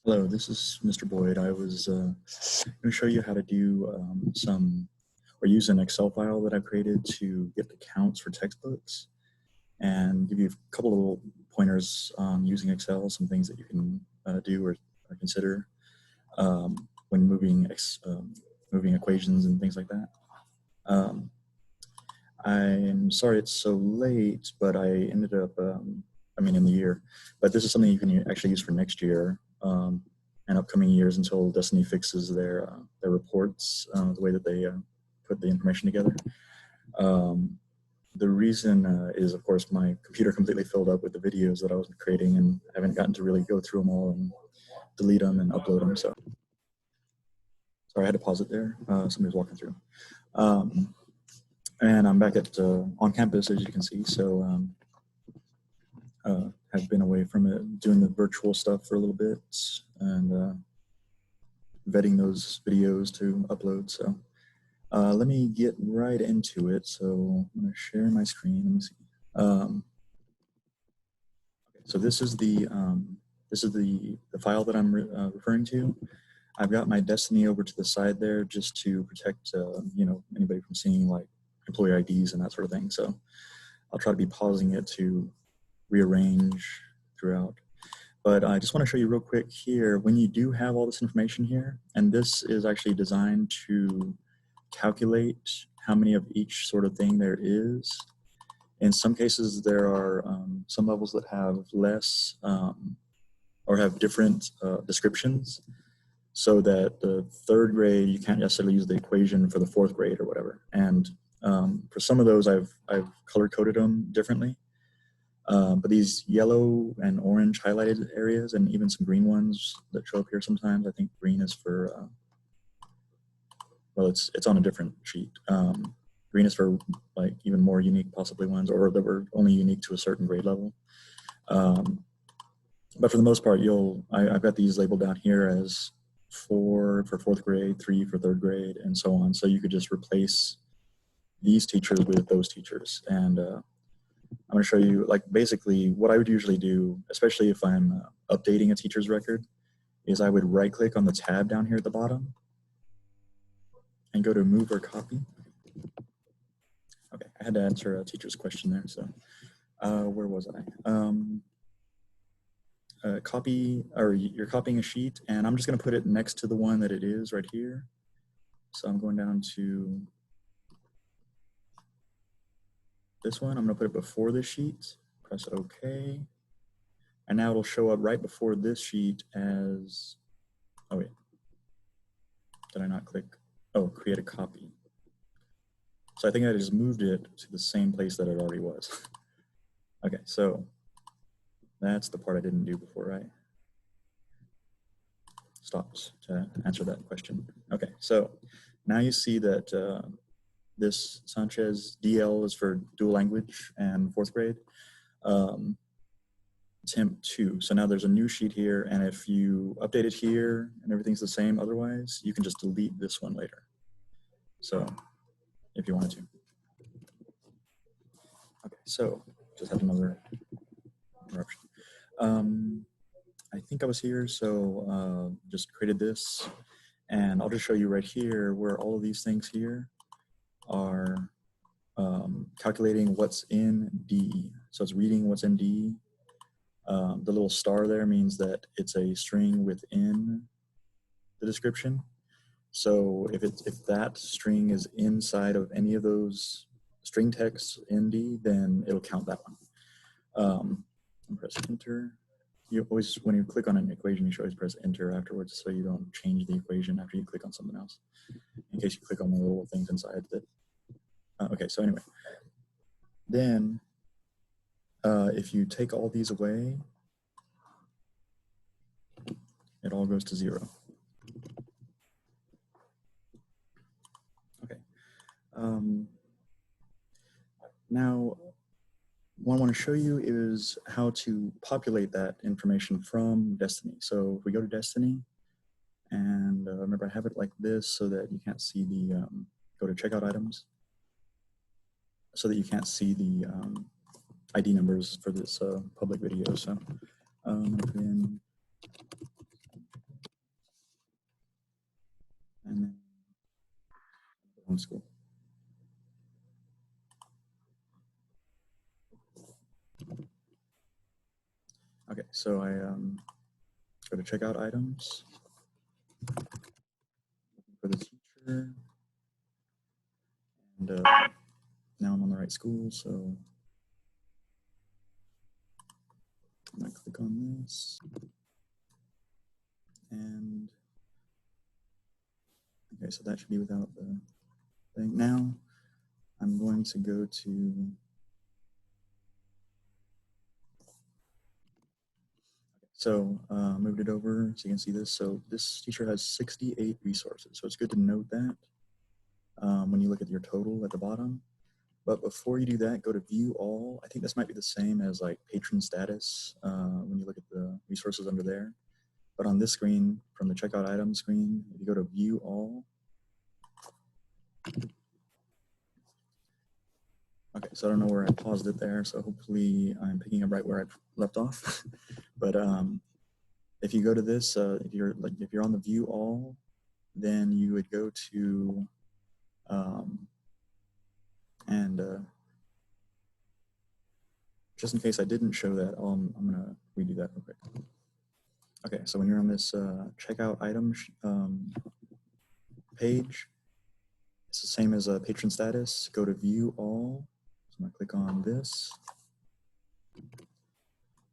Hello, this is Mr. Boyd. I was going to show you how to do use an Excel file that I created to get the counts for textbooks and give you a couple of little pointers on using Excel, some things that you can do or consider when moving equations and things like that. I'm sorry it's so late, but I ended up, in the year, but this is something you can actually use for next year and upcoming years until Destiny fixes their reports, the way that they put the information together. The reason is, of course, my computer completely filled up with the videos that I was creating, and I haven't gotten to really go through them all and delete them and upload them. So sorry, I had to pause it there. Somebody was walking through. And I'm back at on campus, as you can see. So have been away from it, doing the virtual stuff for a little bit, and vetting those videos to upload. So let me get right into it. So I'm going to share my screen. Let me see. Okay, so this is the file that I'm referring to. I've got my Destiny over to the side there just to protect anybody from seeing like employee IDs and that sort of thing. So I'll try to be pausing it to rearrange throughout. But I just want to show you real quick here, when you do have all this information here, and this is actually designed to calculate how many of each sort of thing there is. In some cases, there are some levels that have less or have different descriptions, so that the third grade, you can't necessarily use the equation for the fourth grade or whatever. And for some of those, I've color-coded them differently. But these yellow and orange highlighted areas, and even some green ones that show up here sometimes, I think green is for, well, it's on a different sheet. Green is for like even more unique possibly ones, or that were only unique to a certain grade level. But for the most part, I've got these labeled down here as 4 for fourth grade, 3 for third grade, and so on. So you could just replace these teachers with those teachers. And I'm going to show you, like, basically what I would usually do, especially if I'm updating a teacher's record, is I would right-click on the tab down here at the bottom and go to Move or Copy. Okay, I had to answer a teacher's question there, so where was I? Copy, or you're copying a sheet, and I'm just going to put it next to the one that it is right here. So I'm going down to this one. I'm going to put it before this sheet. Press OK. And now it'll show up right before this sheet as, oh wait, did I not click? Oh, create a copy. So I think I just moved it to the same place that it already was. Okay, so that's the part I didn't do before, right? Stopped to answer that question. Okay, so now you see that this Sanchez DL is for dual language and fourth grade. Temp 2. So now there's a new sheet here, and if you update it here and everything's the same otherwise, you can just delete this one later. So if you wanted to. Okay, so just had another interruption. I think I was here, so just created this, and I'll just show you right here where all of these things here are calculating what's in D. So it's reading what's in D. The little star there means that it's a string within the description. So if that string is inside of any of those string texts in D, then it'll count that one. Press enter. You always, when you click on an equation, you should always press enter afterwards, so you don't change the equation after you click on something else, in case you click on the little things inside that. Okay, so anyway, then if you take all these away, it all goes to 0. Okay. Now, what I want to show you is how to populate that information from Destiny. So if we go to Destiny, and remember I have it like this so that you can't see the, go to checkout items, so that you can't see the ID numbers for this public video. So put in homeschool. Okay, so I go to checkout items for the teacher, and now I'm on the right school, so I'm gonna click on this, and okay, so that should be without the thing. Now I'm going to go to moved it over so you can see this. So this teacher has 68 resources. So it's good to note that when you look at your total at the bottom. But before you do that, go to view all. I think this might be the same as like patron status when you look at the resources under there. But on this screen, from the checkout item screen, if you go to view all. Okay, so I don't know where I paused it there. So hopefully I'm picking up right where I left off. But if you go to this, if you're on the view all, then you would go to just in case I didn't show that, I'm gonna redo that real quick. Okay, so when you're on this checkout item page, it's the same as patron status. Go to view all. So I'm gonna click on this,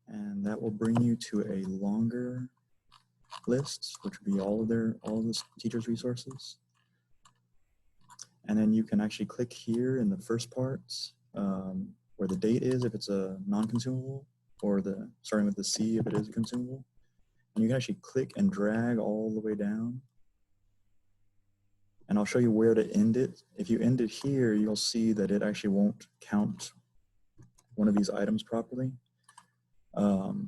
and that will bring you to a longer list, which would be all of the teachers' resources. And then you can actually click here in the first parts where the date is if it's a non-consumable, or starting with the C if it is a consumable. And you can actually click and drag all the way down. And I'll show you where to end it. If you end it here, you'll see that it actually won't count one of these items properly. So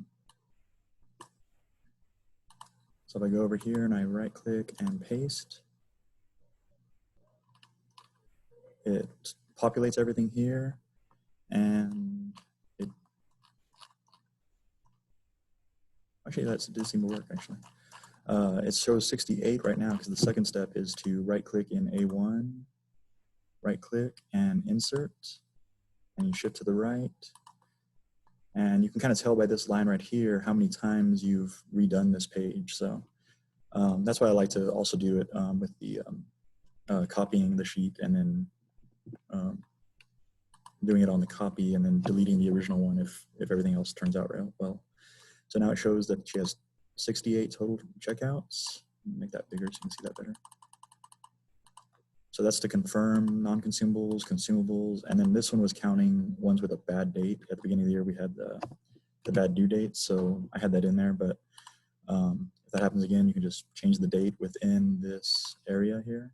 if I go over here and I right click and paste, it populates everything here, and actually that did seem to work actually. It shows 68 right now because the second step is to right click in A1, right click and insert, and you shift to the right. And you can kind of tell by this line right here how many times you've redone this page. So that's why I like to also do it with the copying the sheet and then doing it on the copy and then deleting the original one if everything else turns out real well. So now it shows that she has 68 total checkouts. Make that bigger so you can see that better. So that's to confirm non-consumables, consumables, and then this one was counting ones with a bad date. At the beginning of the year, we had the bad due date, so I had that in there, but if that happens again, you can just change the date within this area here.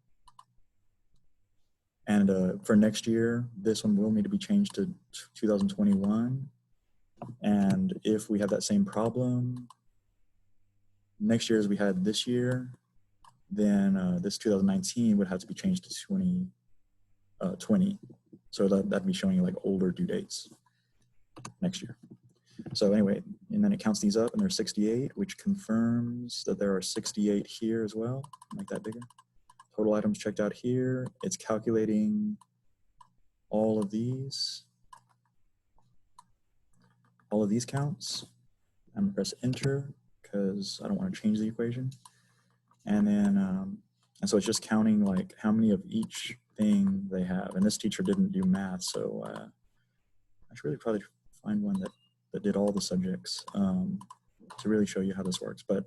And for next year, this one will need to be changed to 2021. And if we have that same problem next year as we had this year, then this 2019 would have to be changed to 2020. So that'd be showing you like older due dates next year. So anyway, and then it counts these up, and there's 68, which confirms that there are 68 here as well. Make that bigger. Total items checked out here. It's calculating all of these counts. I'm gonna press enter because I don't want to change the equation. And then, and so it's just counting like how many of each thing they have. And this teacher didn't do math, so I should really probably find one that did all the subjects to really show you how this works. But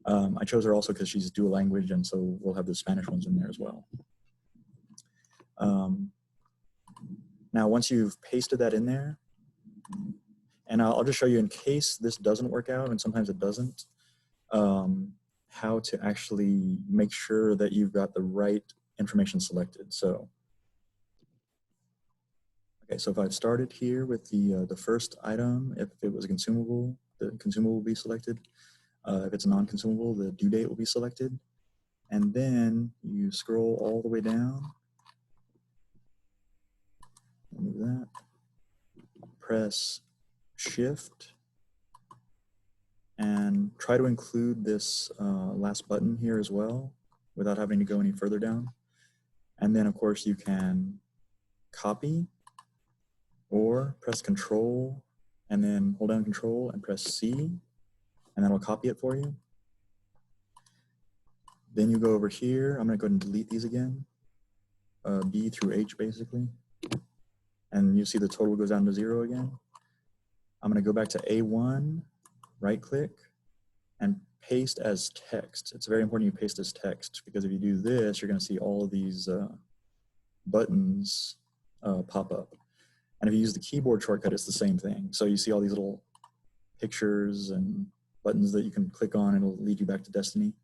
I chose her also because she's dual language, and so we'll have the Spanish ones in there as well. Now, once you've pasted that in there, and I'll just show you in case this doesn't work out, and sometimes it doesn't, how to actually make sure that you've got the right information selected. So, okay, so if I've started here with the first item, if it was a consumable, the consumable will be selected. If it's a non-consumable, the due date will be selected. And then you scroll all the way down. Move that. Press Shift and try to include this last button here as well without having to go any further down. And then of course you can copy or press Control and then hold down Control and press C, and that'll copy it for you. Then you go over here. I'm going to go ahead and delete these again, B through H basically. And you see the total goes down to 0 again. I'm going to go back to A1, right click, and paste as text. It's very important you paste as text, because if you do this, you're going to see all of these buttons pop up. And if you use the keyboard shortcut, it's the same thing. So you see all these little pictures and buttons that you can click on, and it'll lead you back to Destiny.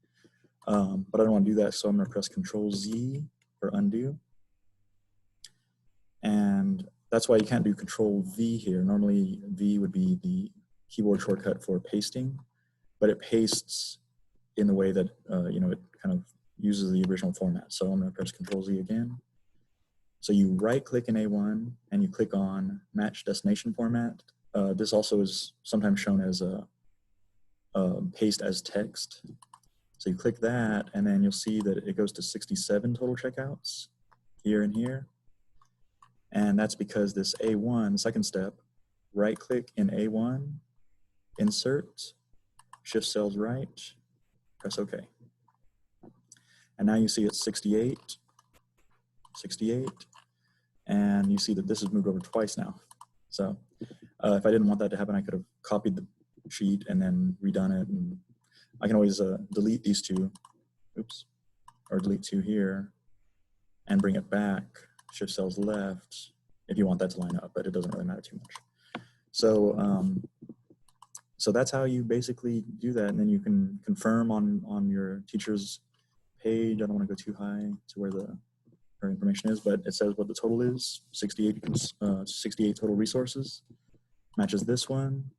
But I don't want to do that, so I'm going to press Control Z for undo. And that's why you can't do Control V here. Normally V would be the keyboard shortcut for pasting, but it pastes in the way that you know, it kind of uses the original format. So I'm going to press Control Z again. So you right click in A1 and you click on Match Destination Format. This also is sometimes shown as a paste as text. So you click that, and then you'll see that it goes to 67 total checkouts here and here. And that's because this A1, second step, right click in A1, insert, shift cells right, press OK. And now you see it's 68, 68, and you see that this has moved over twice now. So if I didn't want that to happen, I could have copied the sheet and then redone it. And I can always delete these two, oops, or delete two here and bring it back, shift cells left, if you want that to line up, but it doesn't really matter too much. So, so that's how you basically do that. And then you can confirm on your teacher's page. I don't want to go too high to where her information is, but it says what the total is, 68 total resources, matches this one,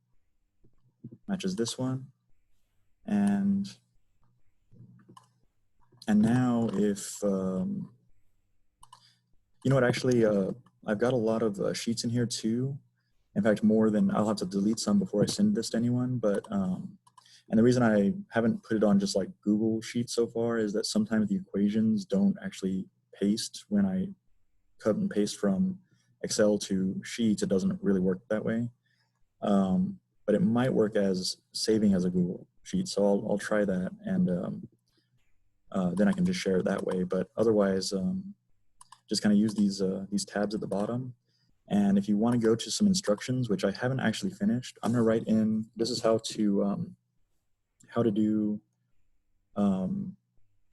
and now if, you know what, actually, I've got a lot of sheets in here too. In fact, more than, I'll have to delete some before I send this to anyone, but, and the reason I haven't put it on just like Google Sheets so far is that sometimes the equations don't actually paste. When I cut and paste from Excel to Sheets, it doesn't really work that way. But it might work as saving as a Google Sheet. So I'll try that, and then I can just share it that way. But otherwise, just kind of use these tabs at the bottom. And if you want to go to some instructions, which I haven't actually finished, I'm going to write in, this is how to do a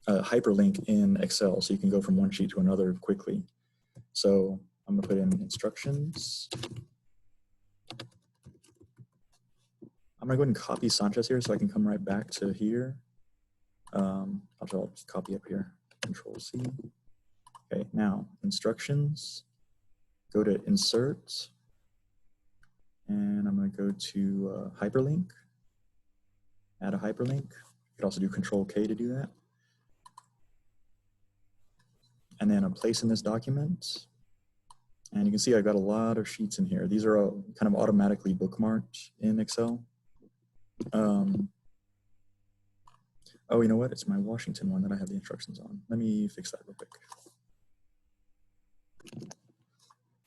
hyperlink in Excel, so you can go from one sheet to another quickly. So I'm going to put in instructions. I'm going to go ahead and copy Sanchez here so I can come right back to here. I'll just copy up here, Control C. Okay, now instructions, go to insert, and I'm going to go to hyperlink, add a hyperlink. You could also do Control K to do that. And then a place in this document. And you can see I've got a lot of sheets in here. These are all kind of automatically bookmarked in Excel. Oh, you know what? It's my Washington one that I have the instructions on. Let me fix that real quick.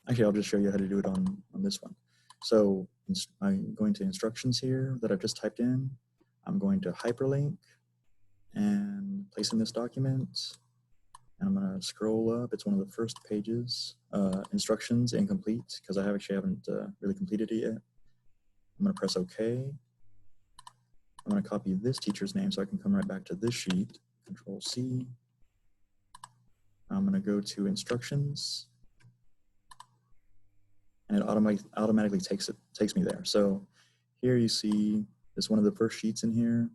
Actually, I'll just show you how to do it on this one. So I'm going to instructions here that I've just typed in. I'm going to hyperlink and place in this document. And I'm going to scroll up. It's one of the first pages. Instructions incomplete, because I haven't really completed it yet. I'm going to press OK. I'm going to copy this teacher's name so I can come right back to this sheet. Control C. I'm going to go to instructions, and it automatically takes me there. So here you see this one of the first sheets in here,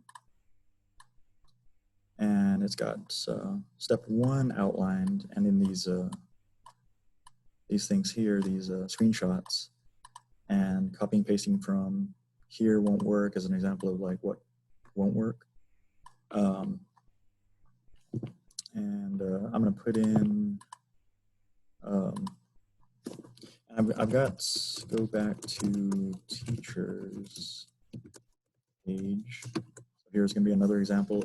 and it's got step 1 outlined, and then these things here, these screenshots, and copying and pasting from here won't work as an example of like what won't work. And I'm going to put in, I've got, go back to teachers page. So here's going to be another example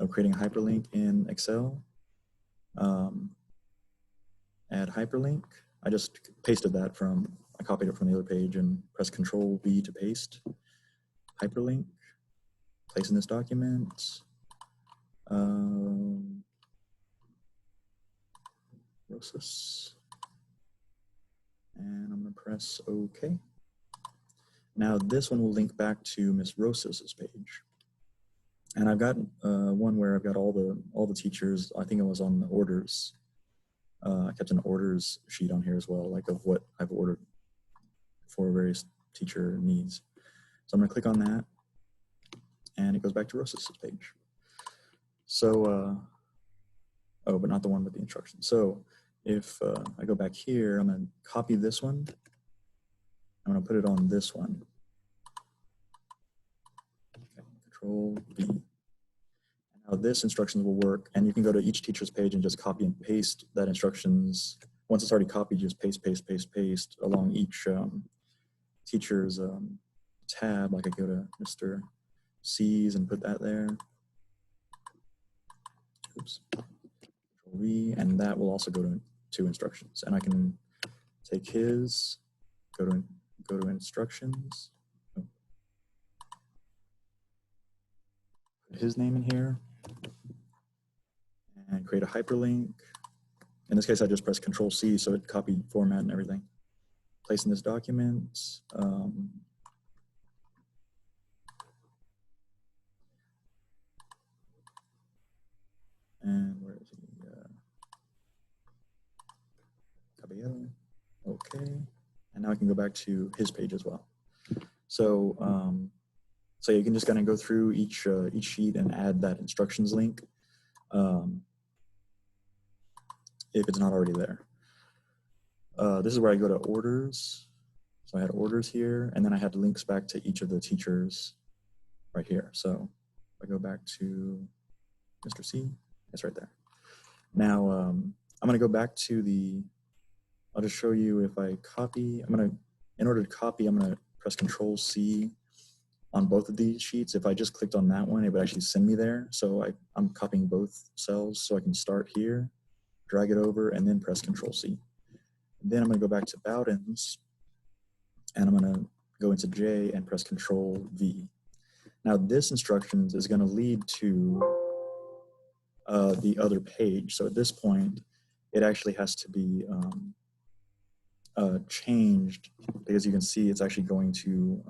of creating a hyperlink in Excel. Add hyperlink. I just pasted that I copied it from the other page and pressed Control V to paste. Hyperlink, place in this document. Rosas. And I'm gonna press OK. Now this one will link back to Miss Rosas's page. And I've got one where I've got all the teachers. I think it was on the orders. I kept an orders sheet on here as well, like of what I've ordered for various teacher needs. So I'm gonna click on that, and it goes back to Rosas's page. So, oh, but not the one with the instructions. So if I go back here, I'm gonna copy this one. I'm gonna put it on this one. Okay, Control V. Now this instructions will work, and you can go to each teacher's page and just copy and paste that instructions. Once it's already copied, just paste, paste, paste, paste along each teacher's tab. Like I go to Mr. C's and put that there. Oops. Control V, and that will also go to instructions. And I can take his, go to instructions, put his name in here, and create a hyperlink. In this case, I just press Control C, so it copied format and everything. Place in this document. And where is he? Caballero. Okay. And now I can go back to his page as well. So, so you can just kind of go through each sheet and add that instructions link if it's not already there. This is where I go to orders. So I had orders here, and then I had links back to each of the teachers right here. So if I go back to Mr. C, it's right there. Now I'm going to go back to I'll just show you if I copy. In order to copy, I'm going to press Control C on both of these sheets. If I just clicked on that one, it would actually send me there. So I'm copying both cells, so I can start here, drag it over, and then press Control C. And then I'm going to go back to Bowden's, and I'm going to go into J and press Control V. Now this instructions is going to lead to the other page. So at this point, it actually has to be changed, because you can see it's actually going to,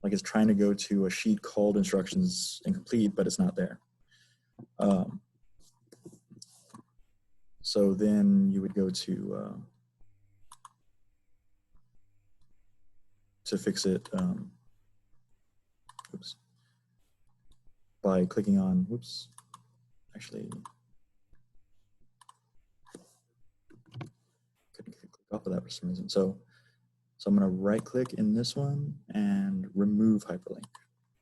like it's trying to go to a sheet called instructions incomplete, but it's not there. So then you would go to fix it, oops, by clicking on, whoops, actually, couldn't click off of that for some reason. So I'm going to right click in this one and remove hyperlink.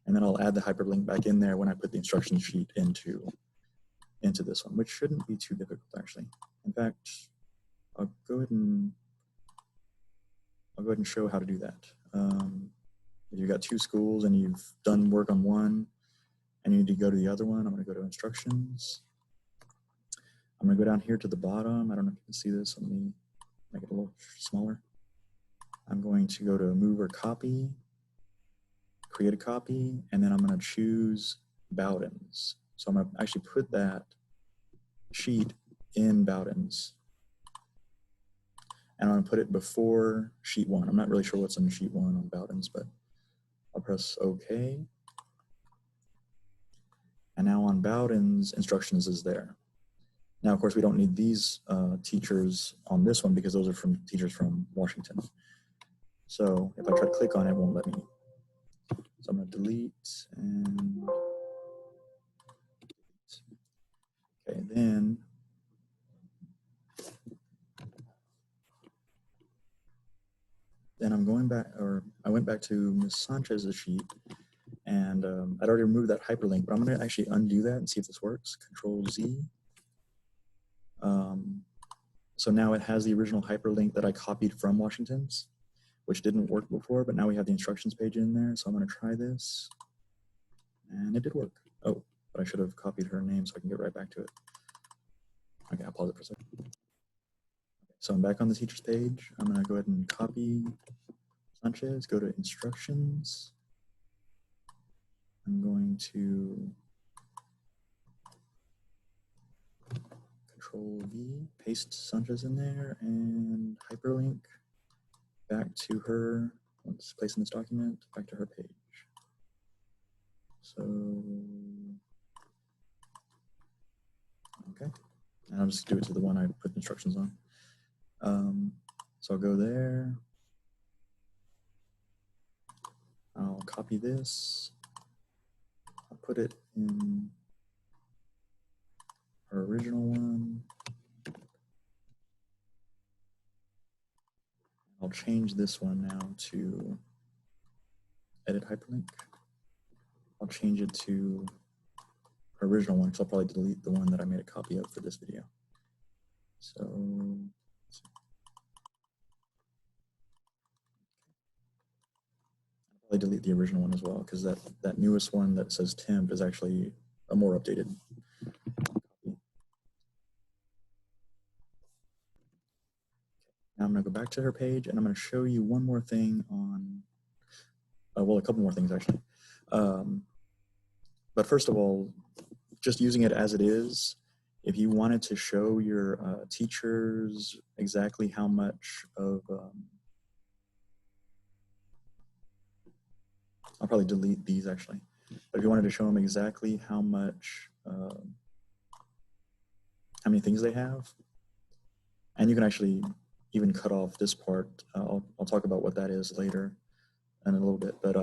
And then I'll add the hyperlink back in there when I put the instruction sheet into this one, which shouldn't be too difficult actually. In fact, I'll go ahead and show how to do that. If you've got two schools and you've done work on one and you need to go to the other one, I'm going to go to instructions. I'm going to go down here to the bottom. I don't know if you can see this. Let me make it a little smaller. I'm going to go to move or copy, create a copy, and then I'm going to choose Bowden's. So I'm going to actually put that sheet in Bowden's. And I'm going to put it before sheet 1. I'm not really sure what's in sheet 1 on Bowden's, but I'll press OK. And now on Bowden's, instructions is there. Now, of course, we don't need these teachers on this one because those are from teachers from Washington. So if I try to click on it, it won't let me. So I'm going to delete and okay, then I'm going back, or I went back to Ms. Sanchez's sheet, and I'd already removed that hyperlink, but I'm going to actually undo that and see if this works. Control Z. So now it has the original hyperlink that I copied from Washington's, which didn't work before, but now we have the instructions page in there. So I'm going to try this, and it did work. Oh, but I should have copied her name so I can get right back to it. Okay, I'll pause it for a second. So I'm back on the teacher's page. I'm going to go ahead and copy Sanchez, go to instructions. I'm going to Control V, paste Sanchez in there, and hyperlink back to her. Let's place in this document, back to her page. So, okay. And I'll just do it to the one I put instructions on. So I'll go there. I'll copy this. I'll put it in our original one. I'll change this one now to edit hyperlink. I'll change it to our original one because I'll probably delete the one that I made a copy of for this video. So I'll probably delete the original one as well because that newest one that says temp is actually a more updated copy. Now I'm going to go back to her page and I'm going to show you one more thing on, well, a couple more things actually. But first of all, just using it as it is, if you wanted to show your teachers exactly how much of, I'll probably delete these actually, but if you wanted to show them exactly how much, how many things they have, and you can actually even cut off this part. I'll talk about what that is later in a little bit, but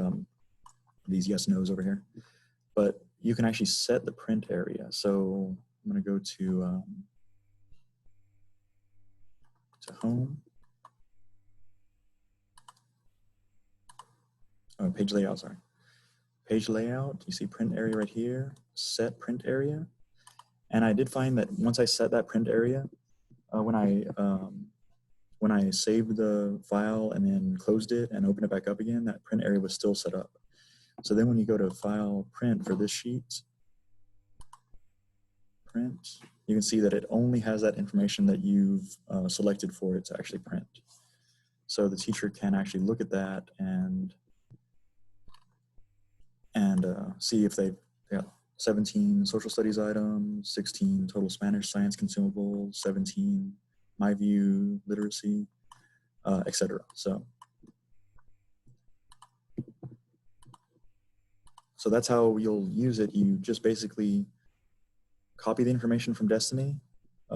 these yes, no's over here. But you can actually set the print area. So I'm going to go to home. Oh, page layout, sorry. Page layout, you see print area right here, set print area. And I did find that once I set that print area, when I saved the file and then closed it and opened it back up again, that print area was still set up. So then when you go to file print for this sheet, print, you can see that it only has that information that you've selected for it to actually print. So the teacher can actually look at that and see if they've got 17 social studies items, 16 total Spanish science consumables, 17 MyView literacy, etc. So that's how you'll use it. You just basically copy the information from Destiny,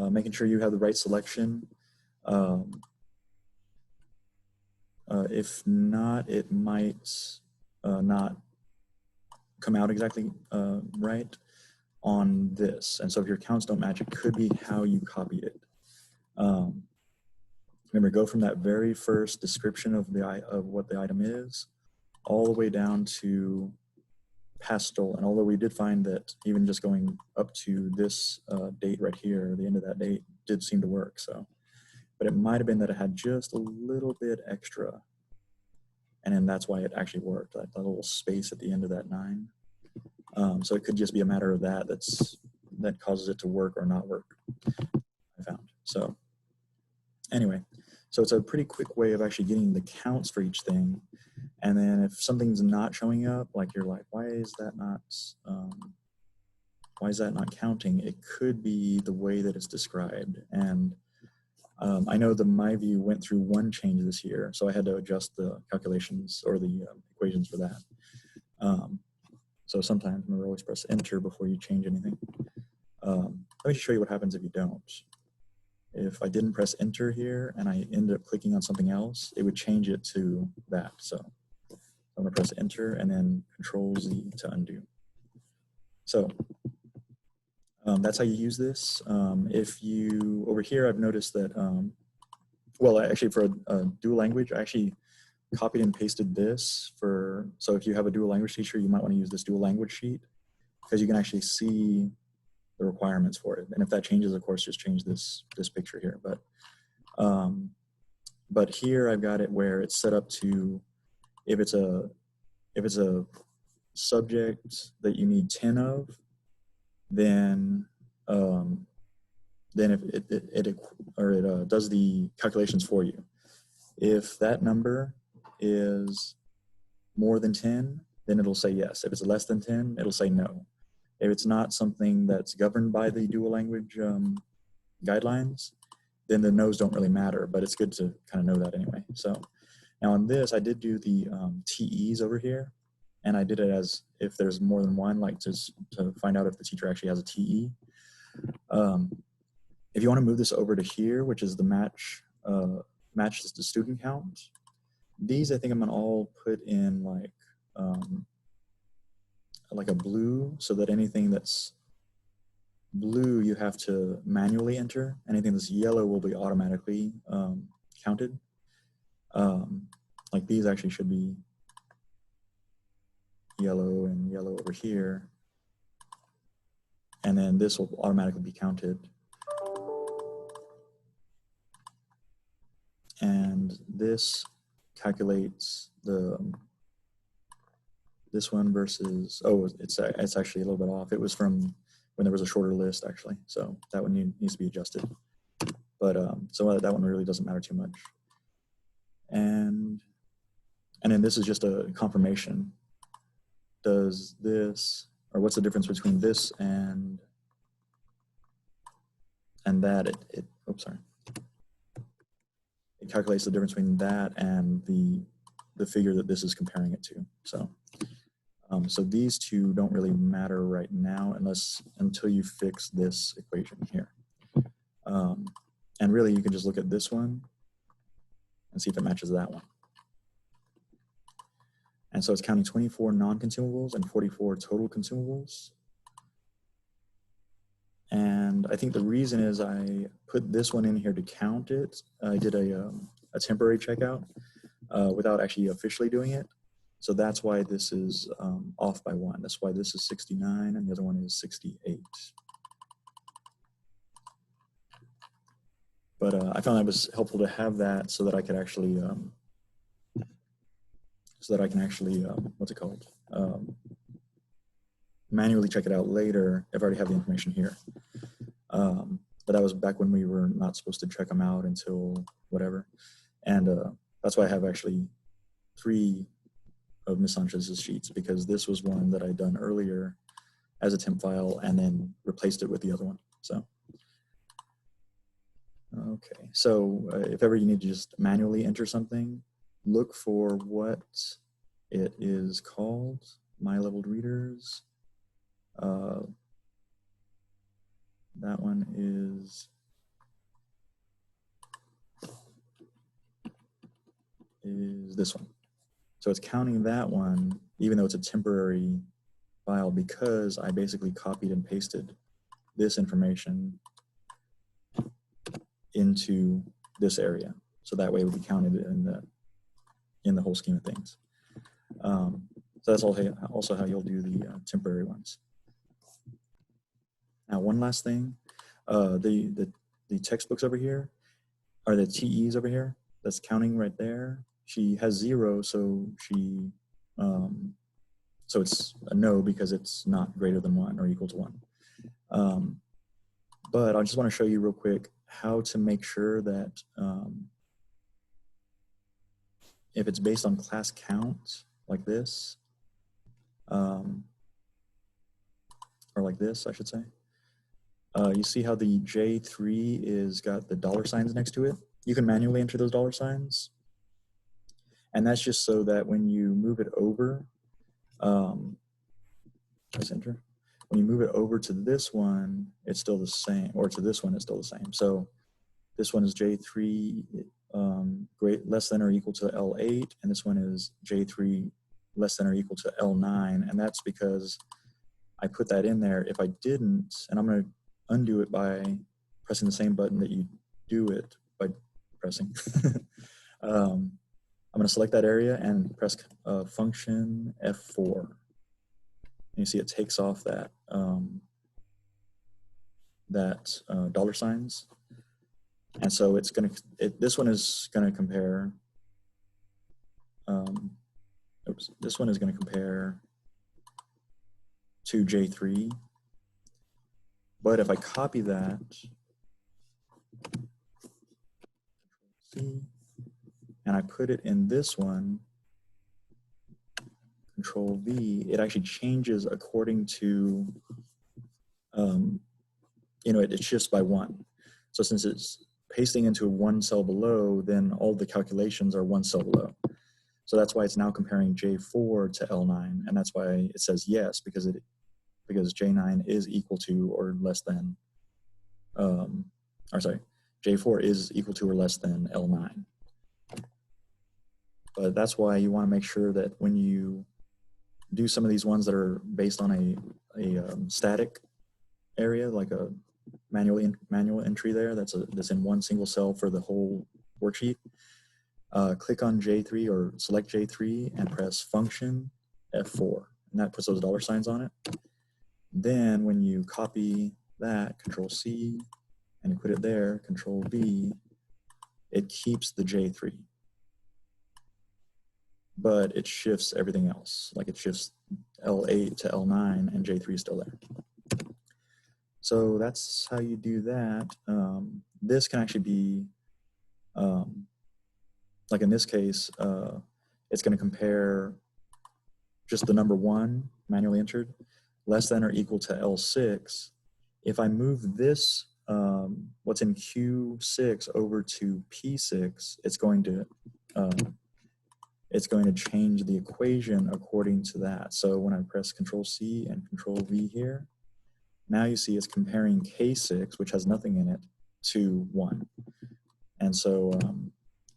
making sure you have the right selection. If not, it might not come out exactly right on this. And so if your counts don't match, it could be how you copied it. Remember, go from that very first description of what the item is, all the way down to pastel. And although we did find that even just going up to this date right here, the end of that date, did seem to work. So, but it might have been that it had just a little bit extra, and then that's why it actually worked. That little space at the end of that 9. So it could just be a matter of that causes it to work or not work, I found. So anyway, so it's a pretty quick way of actually getting the counts for each thing. And then if something's not showing up, like you're like, why is that not counting? It could be the way that it's described. And I know the MyView went through one change this year, so I had to adjust the calculations or the equations for that. So sometimes, remember, always press enter before you change anything. Let me just show you what happens if you don't. If I didn't press enter here and I ended up clicking on something else, it would change it to that. So I'm going to press enter and then Control Z to undo. So that's how you use this. If you, over here, I've noticed that, well, actually for a dual language, I actually copied and pasted this for, so if you have a dual language teacher, you might want to use this dual language sheet because you can actually see the requirements for it. And if that changes, of course, just change this picture here. But here I've got it where it's set up to, if it's a subject that you need 10 of, then if it does the calculations for you. If that number is more than 10, then it'll say yes. If it's less than 10, it'll say no. If it's not something that's governed by the dual language guidelines, then the no's don't really matter, but it's good to kind of know that anyway. So now on this, I did do the TEs over here, and I did it as if there's more than one, like to find out if the teacher actually has a TE. If you want to move this over to here, which is the match the student count, these I think I'm gonna all put in like a blue, so that anything that's blue you have to manually enter. Anything that's yellow will be automatically counted. Like these actually should be yellow and yellow over here, and then this will automatically be counted. And this calculates this one versus, oh, it's actually a little bit off. It was from when there was a shorter list actually, so that one needs to be adjusted. But so that one really doesn't matter too much. And then this is just a confirmation. Does this, or what's the difference between this and that? Oops, sorry. It calculates the difference between that and the figure that this is comparing it to. So, so these two don't really matter right now until you fix this equation here. And really, you can just look at this one and see if it matches that one. And so it's counting 24 non-consumables and 44 total consumables. And I think the reason is I put this one in here to count it. I did a temporary checkout without actually officially doing it. So that's why this is off by one. That's why this is 69 and the other one is 68. But I found that was helpful to have that so that I could actually, what's it called? Manually check it out later if I already have the information here. But that was back when we were not supposed to check them out until whatever. And that's why I have actually 3 of Ms. Sanchez's sheets, because this was one that I'd done earlier as a temp file and then replaced it with the other one. So, okay. So if ever you need to just manually enter something, look for what it is called, My Leveled Readers. That one is this one. So it's counting that one, even though it's a temporary file, because I basically copied and pasted this information into this area. So that way it would be counted in the whole scheme of things. So that's also how you'll do the temporary ones. Now, one last thing, the textbooks over here, or the TEs over here, that's counting right there. She has 0, so so it's a no because it's not greater than 1 or equal to 1. But I just want to show you real quick how to make sure that if it's based on class count, like this, or like this, I should say. You see how the J3 is got the $ next to it? You can manually enter those $. And that's just so that when you move it over, press enter. When you move it over to this one, it's still the same, or to this one, it's still the same. So this one is J3 less than or equal to L8, and this one is J3 less than or equal to L9, and that's because I put that in there. If I didn't, and I'm going to undo it by pressing the same button that you do it by pressing. I'm going to select that area and press function F4. And you see it takes off that $. And so it's going to, this one is going to compare, this one is going to compare to J3. But if I copy that, C, and I put it in this one, Control V, it actually changes according to, it shifts by 1. So since it's pasting into one cell below, then all the calculations are one cell below. So that's why it's now comparing J4 to L9, and that's why it says yes, because J9 is equal to or less than, J4 is equal to or less than L9. But that's why you want to make sure that when you do some of these ones that are based on a static area, like a manual entry there that's in one single cell for the whole worksheet, click on J3 or select J3 and press function F4, and that puts those $signs on it. Then when you copy that, Control C, and you put it there, Control V, it keeps the J3. But it shifts everything else. Like it shifts L8 to L9 and J3 is still there. So that's how you do that. This can actually be, like in this case, it's going to compare just the number 1 manually entered less than or equal to L6. If I move this, what's in Q6 over to P6, it's going to change the equation according to that. So when I press Control C and Control V here, now you see it's comparing K6, which has nothing in it, to 1. And so,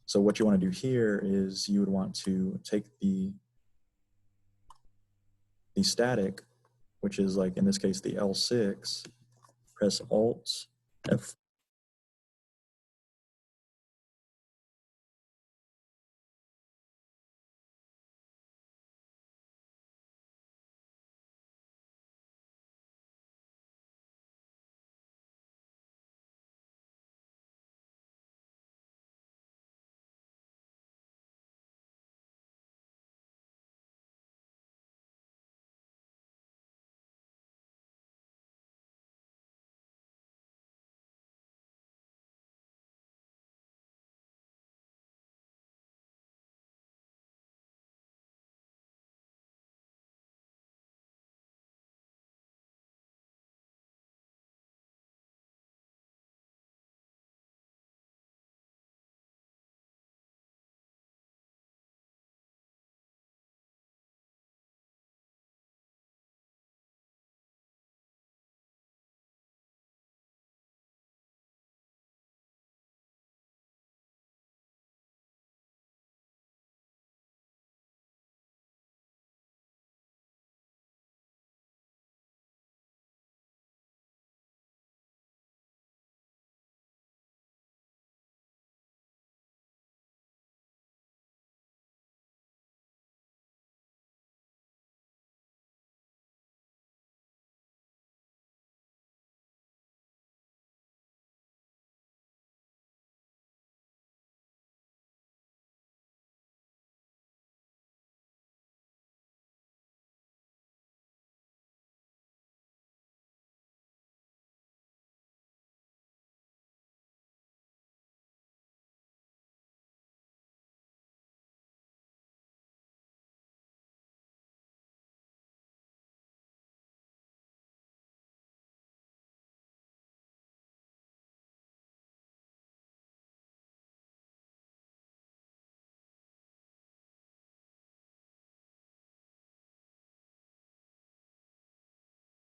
so what you want to do here is you would want to take the static, which is like in this case the L6, press Alt